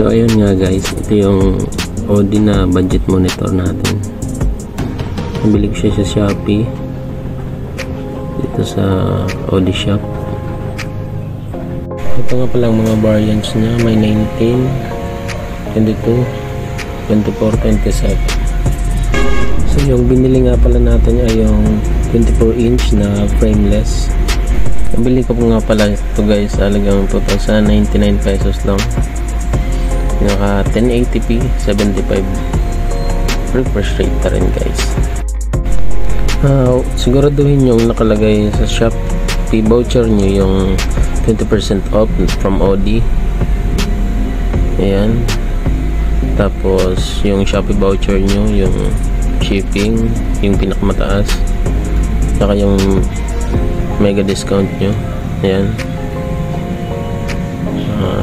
So ayun nga guys, ito yung Audi na budget monitor natin. Nabili ko siya sa Shopee, dito sa Audi shop. Ito nga palang mga variants niya, may 19, 22, 24, 27. So yung binili nga pala natin ay yung 24-inch na frameless. Nabili ko po nga pala ito guys, halagang 2,099 pesos lang. Naka 1080p, 75 refresh rate na rin guys. Siguraduhin yung nakalagay sa Shopee voucher nyo yung 20% off from Audi. Ayan. Tapos yung Shopee voucher nyo, yung shipping, yung pinakamataas, saka yung mega discount nyo. Ayan.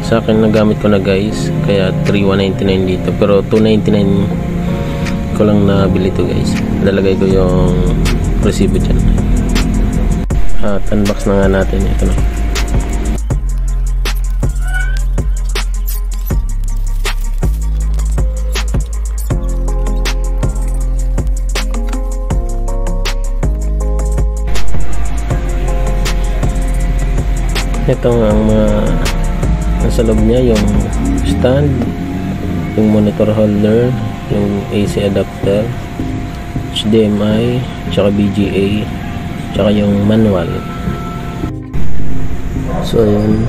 Sa akin nagamit ko na guys, kaya 3,199 dito, pero 299 ko lang nabili to guys. Lalagay ko yung resibo dyan. At unbox na nga natin. Ito na. Ito ang mga nasa loob niya, yung stand, yung monitor holder, yung AC adapter, HDMI, tsaka VGA, tsaka yung manual. So ayun,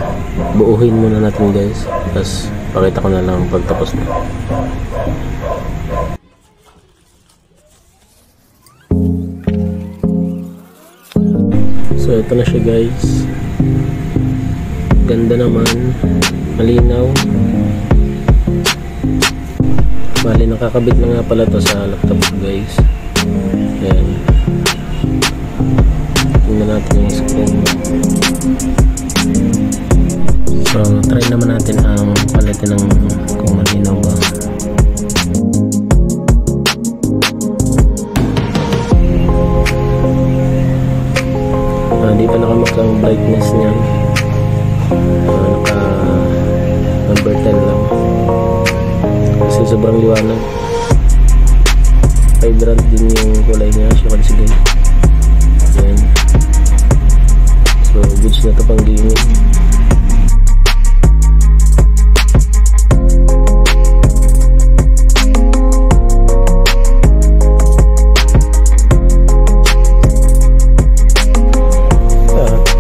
buuhin muna natin guys, tapos pakita ko na lang pagtapos na. So ito na siya guys, ganda naman, malinaw. Bali nakakabit na nga pala to sa laptop ko guys. Ayan, tingnan natin yung screen. So try naman natin ang palitin ng kung malinaw ba. Dito nakamak ang brightness niya, naka number 10 lang kasi sobrang liwanag. Vibrant din yung kulay niya, syempre sige. Ayan. So goods na ito pang gaming.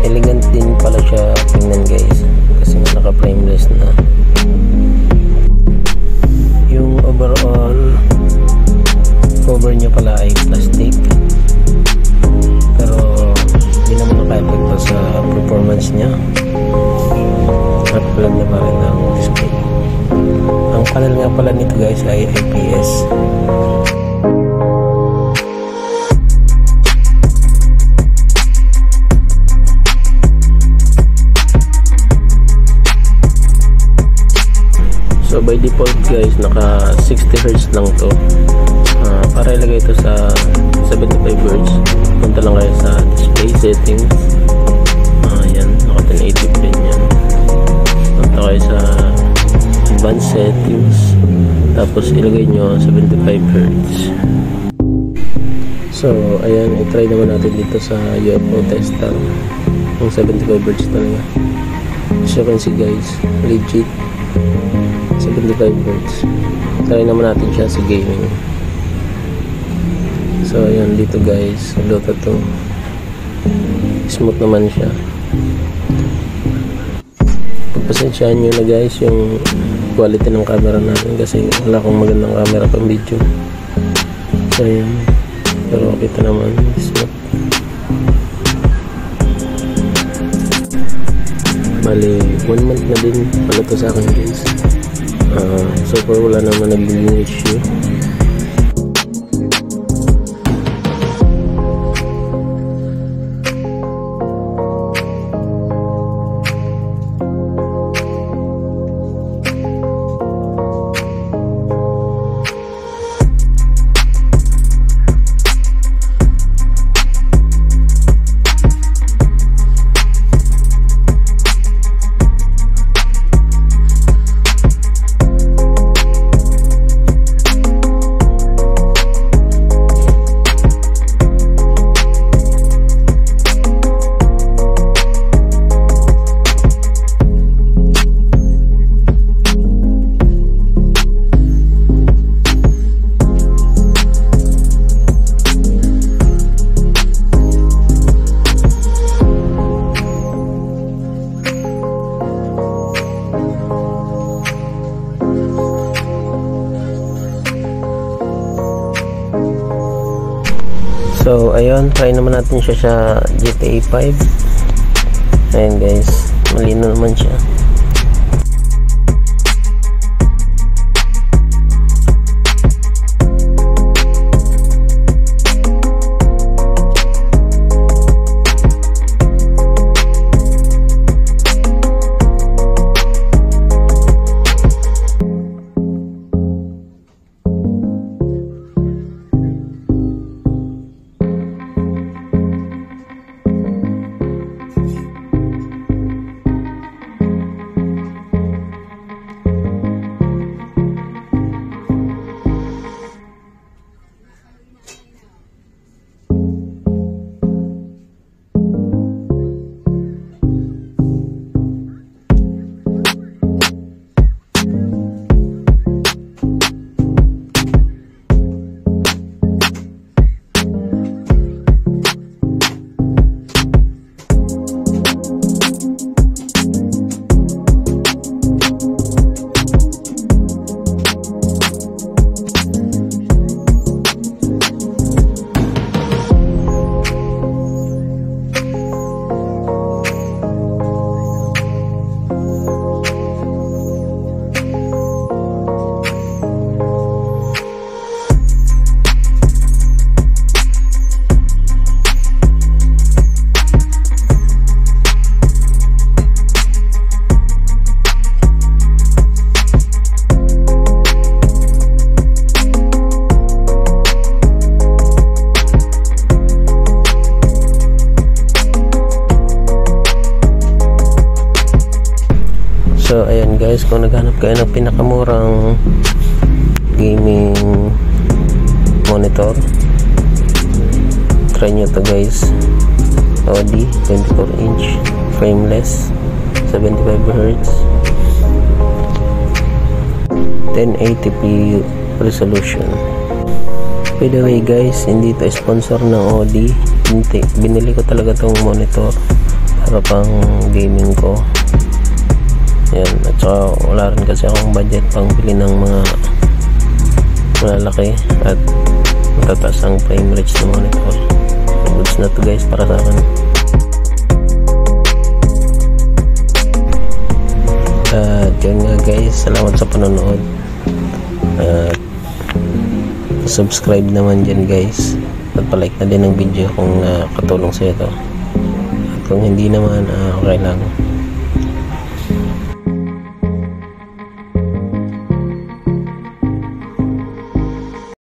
Elegant din pala siya tingnan guys, kasi naka frameless na. Yung overall cover niya pala ay plastic, pero hindi naman naka-epekto sa performance niya. At plug niya pa rin ang display. Ang panel nga pala nito guys ay IPS. So by default guys, naka 60Hz lang to. Para ilagay ito sa 75Hz, punta lang kayo sa display settings. Ayan, naka 1080p rin yan. Punta kayo sa advanced settings, tapos ilagay nyo 75Hz. So ayan, i-try naman natin dito sa UFO tester yung 75Hz talaga. As you can see guys, legit 75Hz. Try naman natin siya sa gaming. So ayan, dito guys, Dota 2, smooth naman siya. Pagpasensyaan nyo na guys yung quality ng camera natin, kasi wala akong magandang camera pang video. So ayan, pero kita naman, smooth. Bali 1 month na din pala to sa akin guys. So far wala naman naging issue. So ayun, try naman natin siya sa GTA 5. Ayun guys, malino naman siya. So ayan guys, kung naghanap kayo ng pinakamurang gaming monitor, try nyo to guys. Audi 24-inch frameless 75Hz 1080p resolution. By the way guys, hindi to sponsor ng Audi, hindi, binili ko talaga tong monitor para pang gaming ko. Yan, at saka wala rin kasi akong budget pang bili ng mga malalaki at matataas ang frame rates ng monitor. Goods na to guys para sa akin. At yun nga guys, salamat sa panonood. At subscribe naman dyan guys, at palike na din ang video kung katulong sa ito. At kung hindi naman, okay lang.